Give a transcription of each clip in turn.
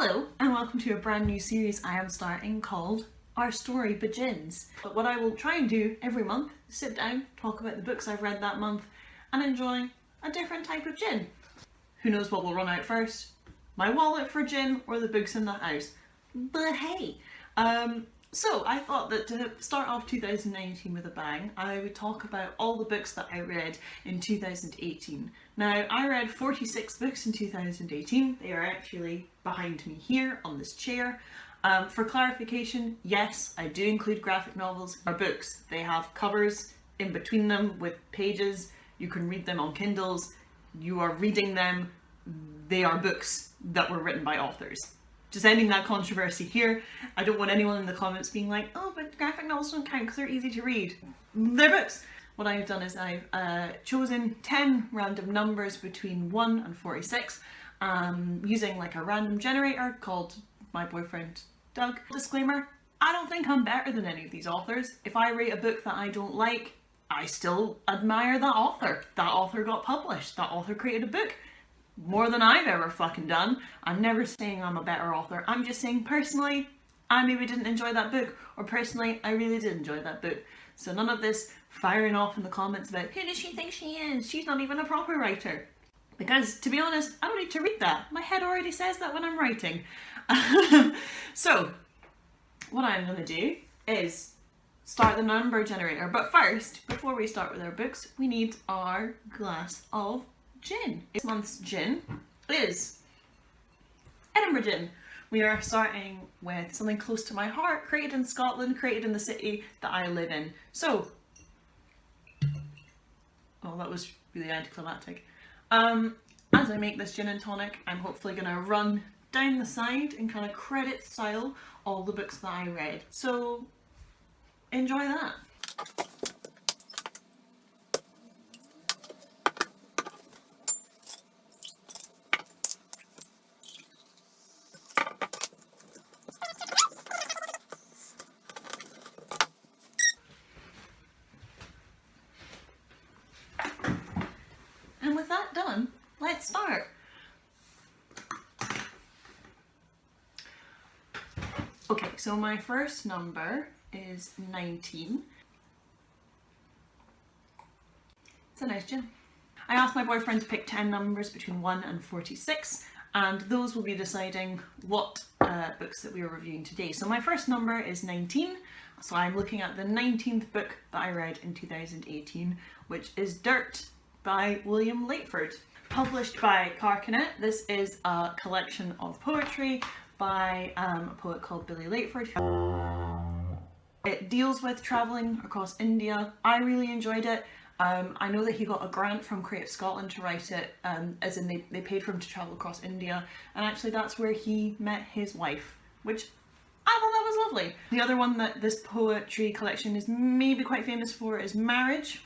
Hello and welcome to a brand new series I am starting called Our Story Begins. But what I will try and do every month is sit down, talk about the books I've read that month and enjoy a different type of gin. Who knows what will run out first? My wallet for gin or the books in the house? But hey! So I thought that to start off 2019 with a bang, I would talk about all the books that I read in 2018. Now, I read 46 books in 2018. They are actually behind me here on this chair. For clarification, yes, I do include graphic novels or books. They have covers in between them with pages. You can read them on Kindles. You are reading them. They are books that were written by authors. Just ending that controversy here. I don't want anyone in the comments being like, oh, but graphic novels don't count because they're easy to read. They're books. What I've done is I've chosen 10 random numbers between 1 and 46, using like a random generator called My Boyfriend Doug. Disclaimer, I don't think I'm better than any of these authors. If I rate a book that I don't like, I still admire that author. That author got published. That author created a book. More than I've ever fucking done. I'm never saying I'm a better author. I'm just saying personally, I maybe didn't enjoy that book, or personally, I really did enjoy that book. So none of this firing off in the comments about who does she think she is? She's not even a proper writer. Because to be honest, I don't need to read that. My head already says that when I'm writing. So what I'm going to do is start the number generator. But first, before we start with our books, we need our glass of gin. This month's gin is Edinburgh Gin. We are starting with something close to my heart, created in Scotland, created in the city that I live in. So, oh, that was really anticlimactic. As I make this gin and tonic, I'm hopefully going to run down the side and kind of credit style all the books that I read. So, enjoy that. And with that done, let's start. Okay, so my first number is 19. It's a nice gin. I asked my boyfriend to pick 10 numbers between 1 and 46, and those will be deciding what books that we are reviewing today. So my first number is 19, so I'm looking at the 19th book that I read in 2018, which is Dirt by William Lightford. Published by Carcanet. This is a collection of poetry by a poet called Billy Lightford. It deals with travelling across India. I really enjoyed it. I know that he got a grant from Creative Scotland to write it, as in they paid for him to travel across India, and actually that's where he met his wife, which I thought that was lovely. The other one that this poetry collection is maybe quite famous for is Marriage,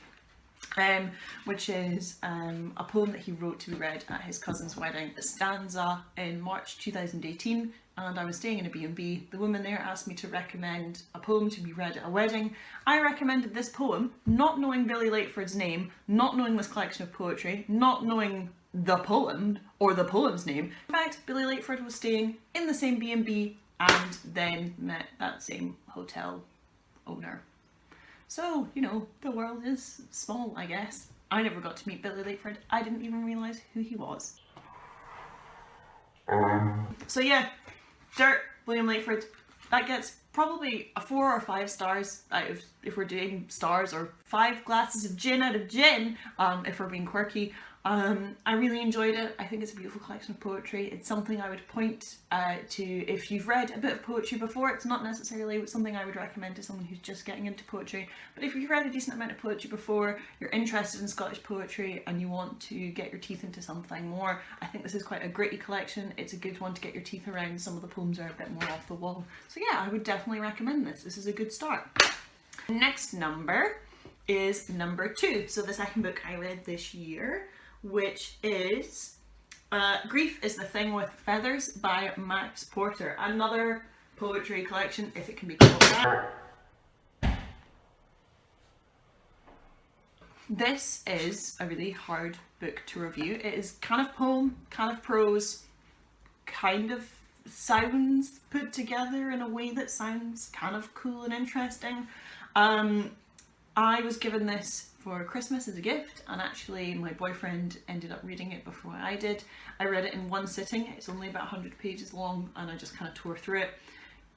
which is a poem that he wrote to be read at his cousin's wedding. A stanza in March 2018, and I was staying in a B&B. The woman there asked me to recommend a poem to be read at a wedding. I recommended this poem, not knowing Billy Lightford's name, not knowing this collection of poetry, not knowing the poem or the poem's name. In fact, Billy Lightford was staying in the same B&B and then met that same hotel owner. So, you know, the world is small, I guess. I never got to meet Billy Lightford. I didn't even realise who he was. So yeah, Dirt, William Lightford. That gets probably a 4 or 5 stars out of, if we're doing stars, or 5 glasses of gin out of gin, if we're being quirky. I really enjoyed it. I think it's a beautiful collection of poetry. It's something I would point to if you've read a bit of poetry before. It's not necessarily something I would recommend to someone who's just getting into poetry, but if you've read a decent amount of poetry before, you're interested in Scottish poetry and you want to get your teeth into something more, I think this is quite a gritty collection. It's a good one to get your teeth around. Some of the poems are a bit more off the wall. So yeah, I would definitely recommend this. This is a good start. Next number is number 2. So the second book I read this year, which is Grief is the Thing with Feathers by Max Porter. Another poetry collection, if it can be called that. This is a really hard book to review. It is kind of poem, kind of prose, kind of sounds put together in a way that sounds kind of cool and interesting. I was given this for Christmas as a gift, and actually my boyfriend ended up reading it before I did. I read it in one sitting. It's only about 100 pages long, and I just kind of tore through it.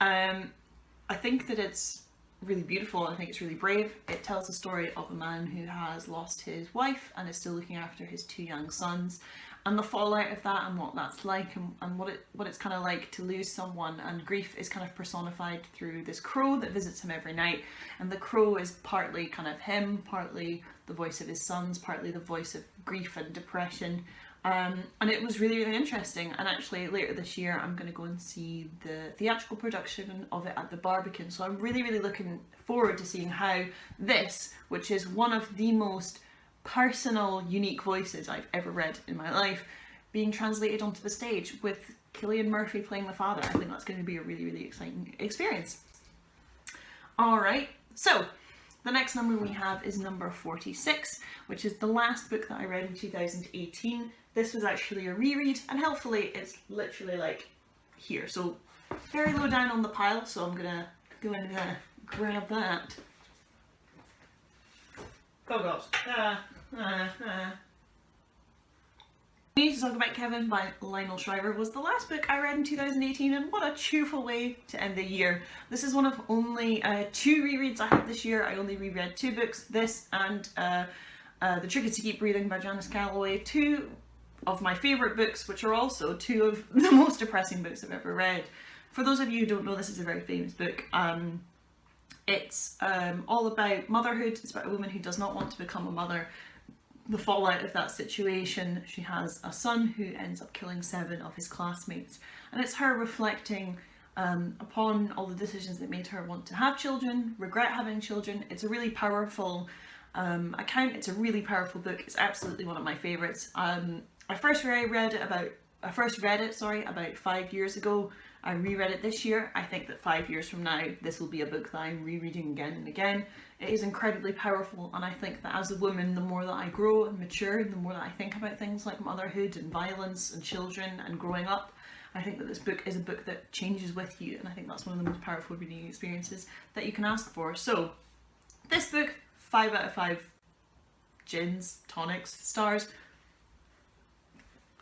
I think that it's really beautiful. I think it's really brave. It tells the story of a man who has lost his wife and is still looking after his 2 young sons, and the fallout of that, and what that's like, and what it's kind of like to lose someone. And grief is kind of personified through this crow that visits him every night, and the crow is partly kind of him, partly the voice of his sons, partly the voice of grief and depression. And it was really, really interesting. And actually later this year I'm going to go and see the theatrical production of it at the Barbican, so I'm really, really looking forward to seeing how this, which is one of the most personal, unique voices I've ever read in my life, being translated onto the stage with Cillian Murphy playing the father. I think that's going to be a really, really exciting experience. Alright, so the next number we have is number 46, which is the last book that I read in 2018. This was actually a reread, and helpfully it's literally like here, so very low down on the pile, so I'm gonna go and grab that. Oh god. We Need to Talk About Kevin by Lionel Shriver was the last book I read in 2018, and what a cheerful way to end the year. This is one of only 2 rereads I had this year. I only reread 2 books, this and The Trick is to Keep Breathing by Janice Calloway, 2 of my favourite books, which are also 2 of the most depressing books I've ever read. For those of you who don't know, this is a very famous book. It's all about motherhood. It's about a woman who does not want to become a mother. The fallout of that situation. She has a son who ends up killing 7 of his classmates, and it's her reflecting upon all the decisions that made her want to have children, regret having children. It's a really powerful account. It's a really powerful book. It's absolutely one of my favourites. I first read it about 5 years ago. I reread it this year. I think that 5 years from now, this will be a book that I'm rereading again and again. It is incredibly powerful, and I think that as a woman, the more that I grow and mature, the more that I think about things like motherhood and violence and children and growing up, I think that this book is a book that changes with you, and I think that's one of the most powerful reading experiences that you can ask for. So, this book, 5 out of 5 gins, tonics, stars.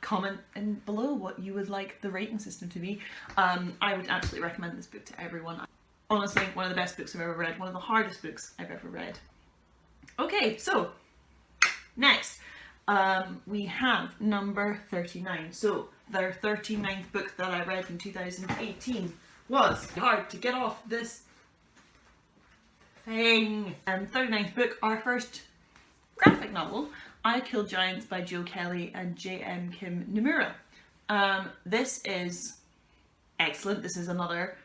Comment in below what you would like the rating system to be. I would absolutely recommend this book to everyone. Honestly, one of the best books I've ever read, one of the hardest books I've ever read. Okay, so next we have number 39. So their 39th book that I read in 2018 was hard to get off this thing. 39th book, our first graphic novel, I Kill Giants by Joe Kelly and J.M. Kim Nomura. This is excellent. This is another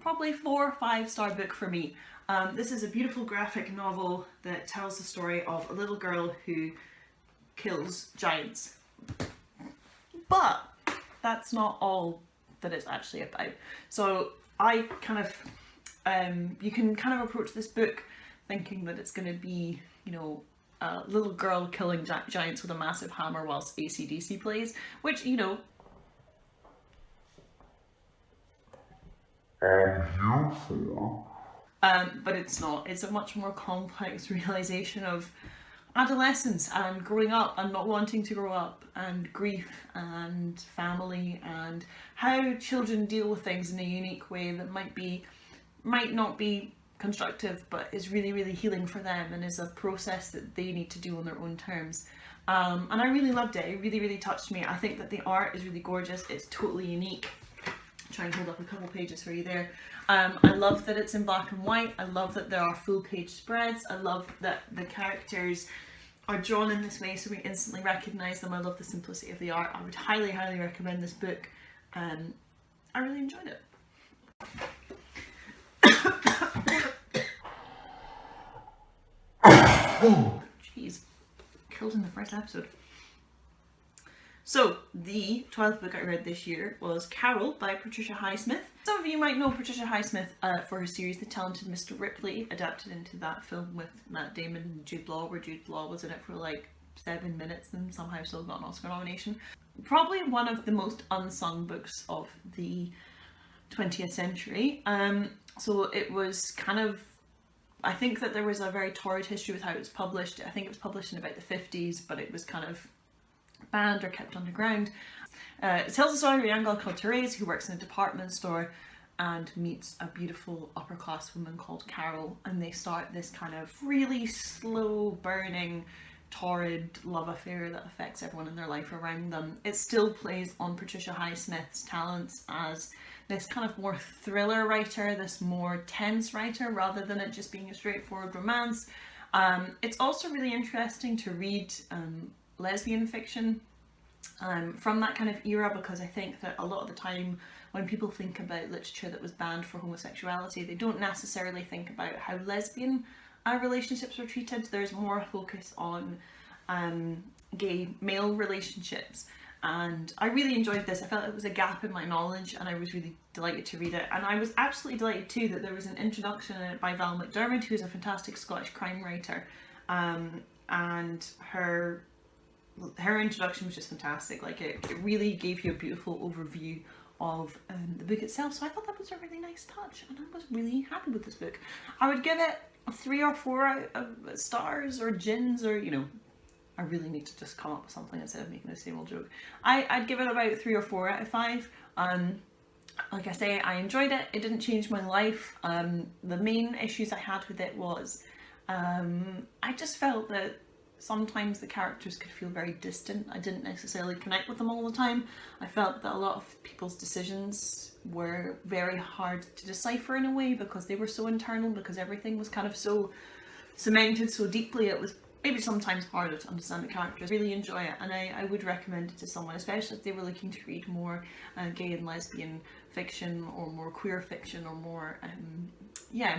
probably 4 or 5 star book for me. This is a beautiful graphic novel that tells the story of a little girl who kills giants. But that's not all that it's actually about. So I kind of, you can kind of approach this book thinking that it's going to be, you know, a little girl killing giants with a massive hammer whilst AC/DC plays, which, you know, but it's not. It's a much more complex realisation of adolescence and growing up and not wanting to grow up, and grief and family, and how children deal with things in a unique way that might not be constructive, but is really, really healing for them, and is a process that they need to do on their own terms. And I really loved it. It really, really touched me. I think that the art is really gorgeous. It's totally unique. I'll try and hold up a couple pages for you there. I love that it's in black and white. I love that there are full page spreads. I love that the characters are drawn in this way so we instantly recognise them. I love the simplicity of the art. I would highly, highly recommend this book. I really enjoyed it. Oh, jeez. Killed in the first episode. So, the 12th book I read this year was Carol by Patricia Highsmith. Some of you might know Patricia Highsmith for her series The Talented Mr. Ripley, adapted into that film with Matt Damon and Jude Law, where Jude Law was in it for like 7 minutes and somehow still got an Oscar nomination. probably one of the most unsung books of the 20th century. So it was kind of, I think that there was a very torrid history with how it was published. I think it was published in about the 50s, but it was kind of banned or kept underground. It tells the story of a young girl called Therese who works in a department store and meets a beautiful upper class woman called Carol, and they start this kind of really slow burning torrid love affair that affects everyone in their life around them. It still plays on Patricia Highsmith's talents as this kind of more thriller writer, this more tense writer, rather than it just being a straightforward romance. It's also really interesting to read lesbian fiction from that kind of era, because I think that a lot of the time when people think about literature that was banned for homosexuality, they don't necessarily think about how lesbian relationships were treated. There's more focus on gay male relationships, and I really enjoyed this. I felt it was a gap in my knowledge and I was really delighted to read it. And I was absolutely delighted too that there was an introduction in it by Val McDermid, who's a fantastic Scottish crime writer, and her introduction was just fantastic. Like it really gave you a beautiful overview of the book itself, so I thought that was a really nice touch and I was really happy with this book. I would give it 3 or 4 stars or gins, or you know, I really need to just come up with something instead of making the same old joke. I'd give it about 3 or 4 out of 5. Like I say, I enjoyed it. It didn't change my life. The main issues I had with it was I just felt that sometimes the characters could feel very distant. I didn't necessarily connect with them all the time. I felt that a lot of people's decisions were very hard to decipher in a way, because they were so internal, because everything was kind of so cemented so deeply. It was maybe sometimes harder to understand the characters. Really enjoy it, and I would recommend it to someone, especially if they were looking to read more gay and lesbian fiction, or more queer fiction, or more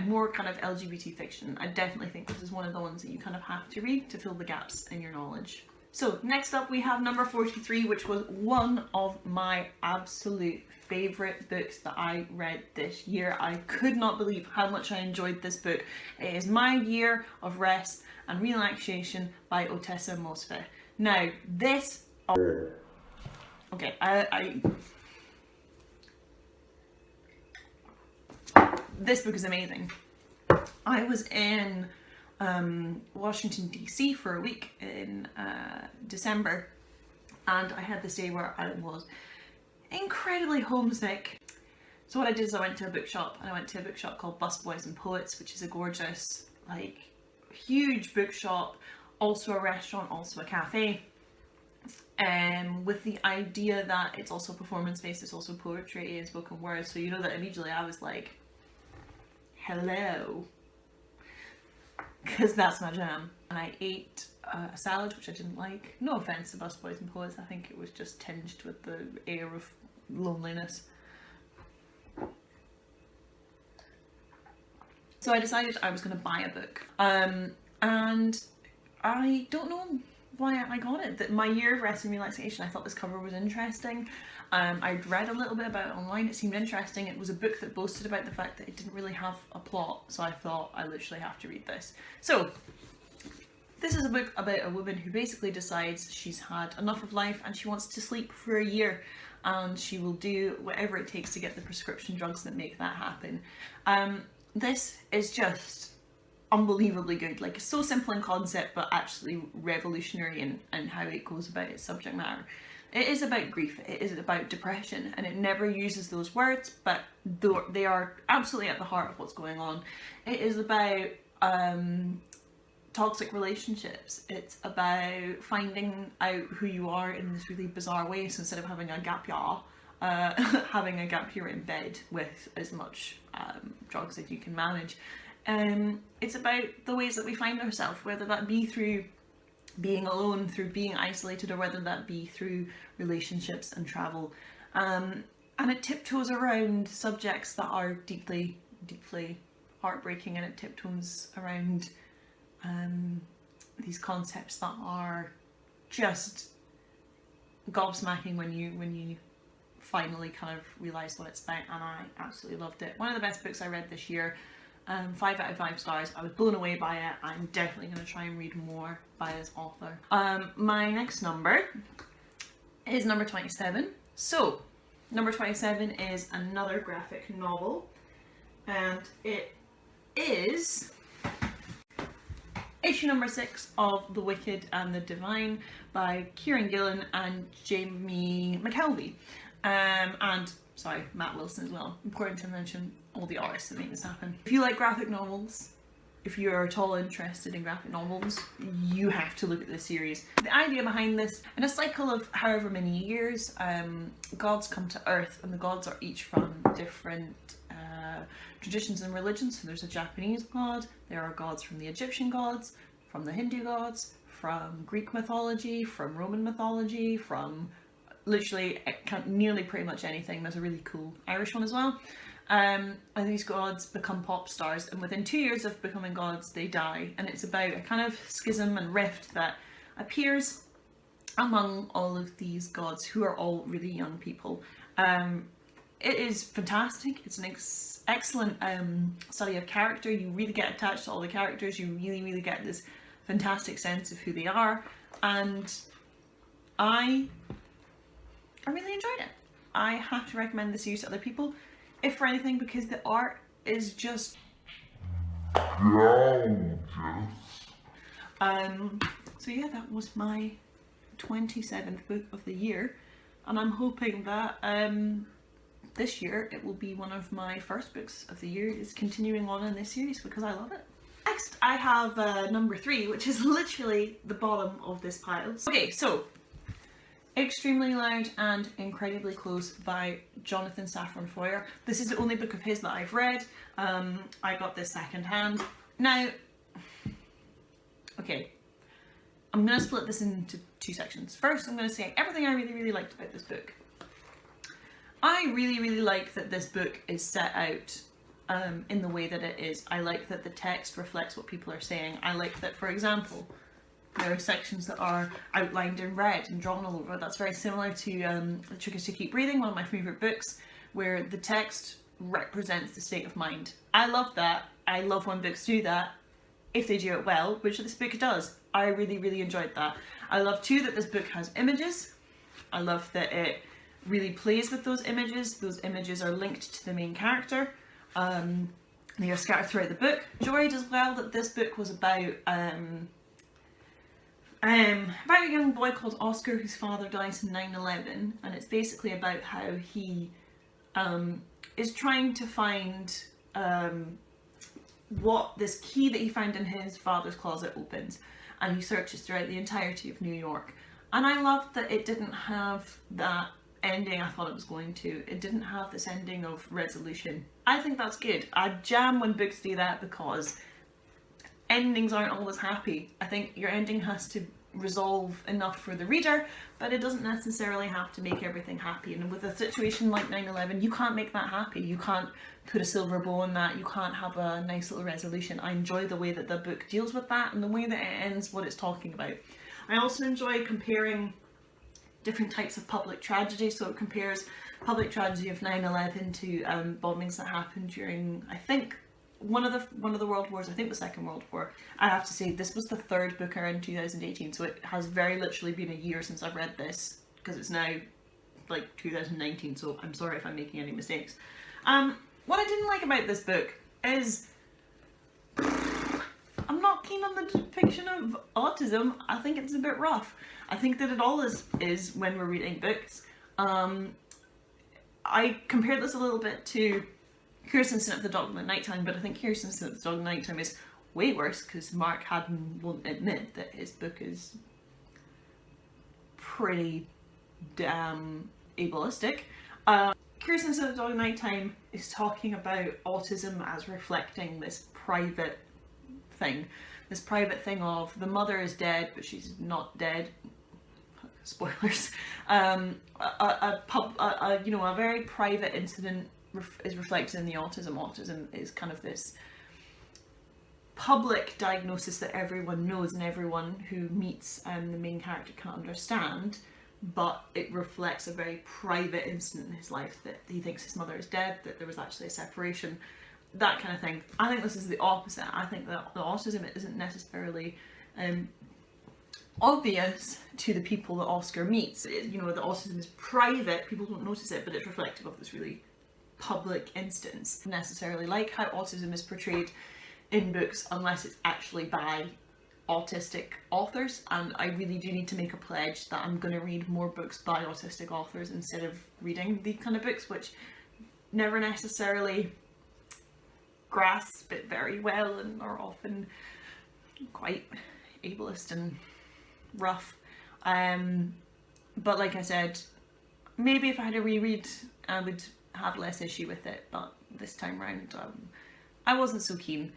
more kind of LGBT fiction. I definitely think this is one of the ones that you kind of have to read to fill the gaps in your knowledge. So next up we have number 43, which was one of my absolute favourite books that I read this year. I could not believe how much I enjoyed this book. It is My Year of Rest and Relaxation by Ottessa Moshfegh. Now this... Okay, this book is amazing. I was in Washington DC for a week in December, and I had this day where I was incredibly homesick. So what I did is I went to a bookshop, and I went to a bookshop called Busboys and Poets, which is a gorgeous, like, huge bookshop, also a restaurant, also a cafe, with the idea that it's also performance-based, it's also poetry and spoken word. So you know that immediately I was like, hello, because that's my jam. And I ate a salad, which I didn't like. No offense to Busboys and Poets, I think it was just tinged with the air of loneliness. So I decided I was going to buy a book, and I don't know why I got it. That My Year of Rest and Relaxation, I thought this cover was interesting. I'd read a little bit about it online, it seemed interesting. It was a book that boasted about the fact that it didn't really have a plot, so I thought I literally have to read this. So this is a book about a woman who basically decides she's had enough of life and she wants to sleep for a year, and she will do whatever it takes to get the prescription drugs that make that happen. This is just unbelievably good. Like, it's so simple in concept but actually revolutionary in how it goes about its subject matter. It is about grief, it is about depression, and it never uses those words, but they are absolutely at the heart of what's going on. It is about toxic relationships. It's about finding out who you are in this really bizarre way. So instead of having a gap year, having a gap year in bed with as much drugs as you can manage. It's about the ways that we find ourselves, whether that be through being alone, through being isolated, or whether that be through relationships and travel. And it tiptoes around subjects that are deeply, deeply heartbreaking, and it tiptoes around these concepts that are just gobsmacking when you finally kind of realise what it's about, and I absolutely loved it. One of the best books I read this year. 5 out of 5 stars. I was blown away by it. I'm definitely going to try and read more by this author. My next number is number 27. So, number 27 is another graphic novel, and it is issue number 6 of The Wicked and the Divine by Kieran Gillen and Jamie McKelvey. And, sorry, Matt Wilson as well. Important to mention all the artists that make this happen. If you like graphic novels, if you're at all interested in graphic novels, you have to look at this series. The idea behind this, in a cycle of however many years, gods come to Earth, and the gods are each from different traditions and religions. So there's a Japanese god, there are gods from the Egyptian gods, from the Hindu gods, from Greek mythology, from Roman mythology, from literally nearly pretty much anything. There's a really cool Irish one as well. And these gods become pop stars, and within 2 years of becoming gods, they die. And it's about a kind of schism and rift that appears among all of these gods, who are all really young people. It is fantastic. It's an excellent study of character. You really get attached to all the characters. You really get this fantastic sense of who they are. And I really enjoyed it. I have to recommend this series to other people, if for anything, because the art is just gorgeous. So yeah, that was my 27th book of the year, and I'm hoping that this year it will be one of my first books of the year. Is continuing on in this series because I love it. Next I have number 3, which is literally the bottom of this pile. Okay, so Extremely Loud and Incredibly Close by Jonathan Safran Foer. This is the only book of his that I've read. I got this second hand. Now, okay, I'm going to split this into 2 sections. First, I'm going to say everything I really liked about this book. I really like that this book is set out in the way that it is. I like that the text reflects what people are saying. I like that, for example, there are sections that are outlined in red and drawn all over. That's very similar to The Trick is to Keep Breathing, one of my favourite books, where the text represents the state of mind. I love that. I love when books do that, if they do it well, which this book does. I really enjoyed that. I love too that this book has images. I love that it really plays with those images. Those images are linked to the main character. They are scattered throughout the book. Enjoyed as well that this book was about a young boy called Oscar whose father dies in 9/11, and it's basically about how he is trying to find what this key that he found in his father's closet opens, and he searches throughout the entirety of New York. And I loved that it didn't have that ending I thought it was going to. It didn't have this ending of resolution. I think that's good. I jam when books do that because endings aren't always happy. I think your ending has to resolve enough for the reader, but it doesn't necessarily have to make everything happy. And with a situation like 9/11, you can't make that happy. You can't put a silver bow on that. You can't have a nice little resolution. I enjoy the way that the book deals with that and the way that it ends what it's talking about. I also enjoy comparing different types of public tragedy. So it compares public tragedy of 9/11 to bombings that happened during, I think, one of the world wars. I think the Second World War. I have to say, this was the 3rd book in 2018, so it has very literally been a year since I've read this, because it's now like 2019, so I'm sorry if I'm making any mistakes. What I didn't like about this book is I'm not keen on the depiction of autism. I think it's a bit rough. I think that it always is when we're reading books. I compared this a little bit to Kirstensen at the Dog in the Nighttime, but I think Kirstensen at the Dog in the Nighttime is way worse because Mark Haddon won't admit that his book is pretty damn ableistic. Kirstensen at the Dog in the Nighttime is talking about autism as reflecting this private thing of the mother is dead but she's not dead. Spoilers. A very private incident is reflected in the autism. Autism is kind of this public diagnosis that everyone knows and everyone who meets the main character can understand, but it reflects a very private incident in his life that he thinks his mother is dead, that there was actually a separation, that kind of thing. I think this is the opposite. I think that the autism isn't necessarily obvious to the people that Oscar meets. You know, the autism is private, people don't notice it, but it's reflective of this really public instance. Necessarily like how autism is portrayed in books unless it's actually by autistic authors, and I really do need to make a pledge that I'm going to read more books by autistic authors instead of reading these kind of books which never necessarily grasp it very well and are often quite ableist and rough. But like I said, maybe if I had a reread I would have less issue with it, but this time round I wasn't so keen.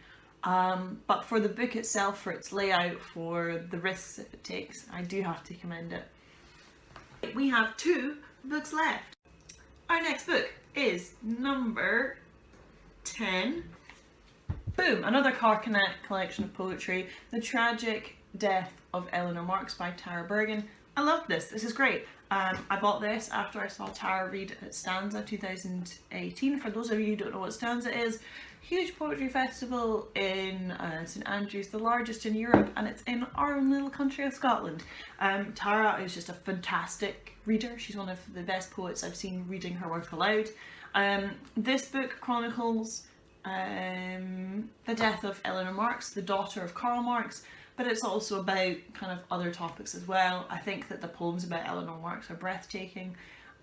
But for the book itself, for its layout, for the risks that it takes, I do have to commend it. We have 2 books left. Our next book is number 10. Boom! Another Carcanet collection of poetry, The Tragic Death of Eleanor Marx by Tara Bergen. I love this. This is great. I bought this after I saw Tara read at Stanza 2018. For those of you who don't know what Stanza is, huge poetry festival in St Andrews, the largest in Europe, and it's in our own little country of Scotland. Tara is just a fantastic reader. She's one of the best poets I've seen reading her work aloud. This book chronicles the death of Eleanor Marx, the daughter of Karl Marx, but it's also about kind of other topics as well. I think that the poems about Eleanor Marx are breathtaking.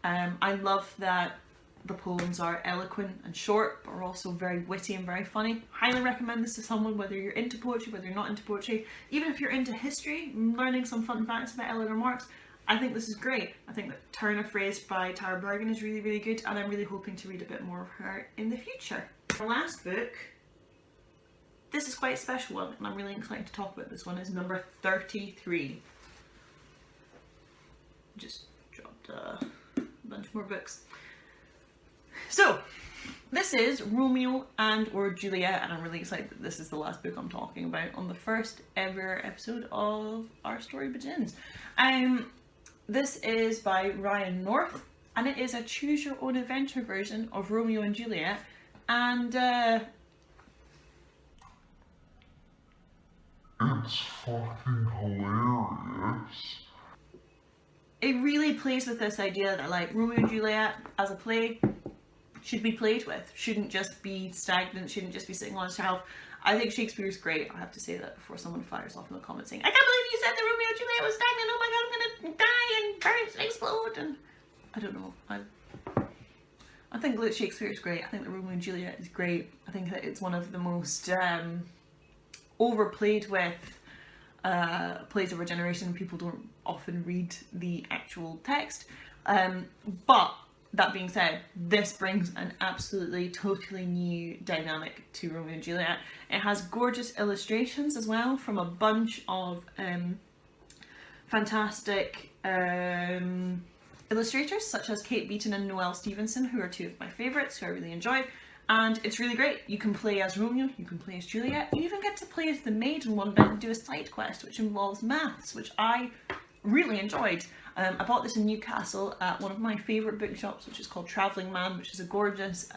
I love that the poems are eloquent and short, but are also very witty and very funny. Highly recommend this to someone, whether you're into poetry, whether you're not into poetry, even if you're into history, learning some fun facts about Eleanor Marx. I think this is great. I think that Turn of Phrase by Tara Bergen is really, really good, and I'm really hoping to read a bit more of her in the future. Our last book, this is quite a special one, and I'm really excited to talk about this one, is number 33. Just dropped a bunch more books. So, this is Romeo and or Juliet, and I'm really excited that this is the last book I'm talking about on the first ever episode of Our Story Begins. This is by Ryan North, and it is a choose your own adventure version of Romeo and Juliet, and it's fucking hilarious. It really plays with this idea that like Romeo and Juliet as a play should be played with, shouldn't just be stagnant, shouldn't just be sitting on a shelf. I think Shakespeare's great. I have to say that before someone fires off in the comments saying, I can't believe you said that Romeo and Juliet was stagnant, oh my god, I'm gonna die and burst and explode, and I don't know. I think that Shakespeare's great. I think that Romeo and Juliet is great. I think that it's one of the most overplayed with plays of our generation. People don't often read the actual text. But that being said, this brings an absolutely totally new dynamic to Romeo and Juliet. It has gorgeous illustrations as well from a bunch of fantastic illustrators such as Kate Beaton and Noelle Stevenson, who are 2 of my favourites, who I really enjoyed. And it's really great. You can play as Romeo, you can play as Juliet, you even get to play as the maid in one bit and do a side quest which involves maths, which I really enjoyed. I bought this in Newcastle at one of my favourite bookshops, which is called Travelling Man, which is a gorgeous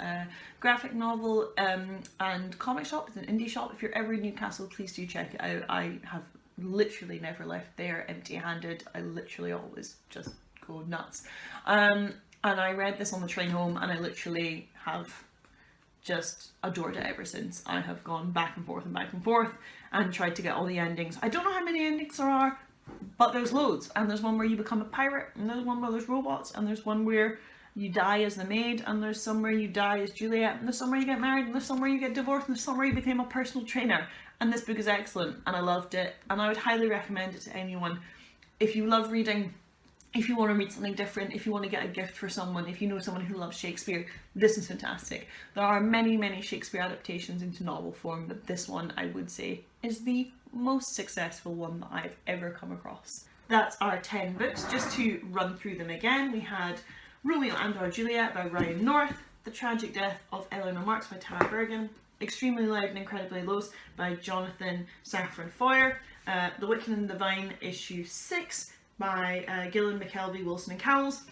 graphic novel and comic shop. It's an indie shop. If you're ever in Newcastle, please do check it out. I have literally never left there empty-handed. I literally always just go nuts. And I read this on the train home, and I literally have just adored it ever since. I have gone back and forth and tried to get all the endings. I don't know how many endings there are, but there's loads, and there's one where you become a pirate, and there's one where there's robots, and there's one where you die as the maid, and there's some where you die as Juliet, and there's some where you get married, and there's some where you get divorced, and there's some where you became a personal trainer. And this book is excellent, and I loved it, and I would highly recommend it to anyone. If you love reading, if you want to read something different, if you want to get a gift for someone, if you know someone who loves Shakespeare, this is fantastic. There are many, many Shakespeare adaptations into novel form, but this one, I would say, is the most successful one that I've ever come across. That's our 10 books. Just to run through them again, we had Romeo and or Juliet by Ryan North, The Tragic Death of Eleanor Marx by Tara Bergen, Extremely Loud and Incredibly Low by Jonathan Safran Foer, The Wicked and the Vine issue 6 by Gillian McKelvey, Wilson and Cowles,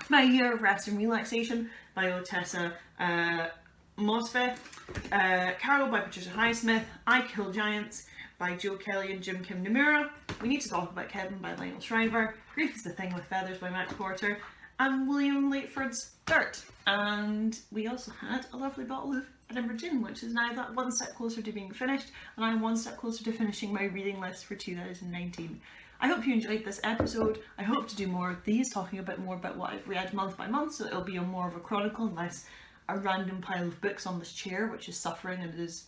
My Year of Rest and Relaxation by Otessa Mosfe, Carol by Patricia Highsmith, I Kill Giants by Joe Kelly and Jim Kim Nomura, We Need to Talk About Kevin by Lionel Shriver, Grief is the Thing with Feathers by Max Porter, and William Lightford's Dirt. And we also had a lovely bottle of Edinburgh Gin, which is now that one step closer to being finished, and I'm one step closer to finishing my reading list for 2019. I hope you enjoyed this episode. I hope to do more of these, talking a bit more about what I've read month by month, so it'll be a more of a chronicle and less a random pile of books on this chair which is suffering and is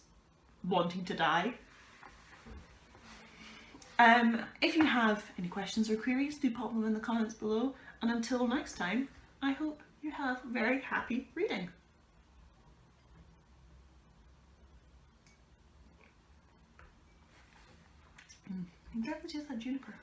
wanting to die. If you have any questions or queries, do pop them in the comments below, and until next time, I hope you have very happy reading. You can definitely taste that juniper.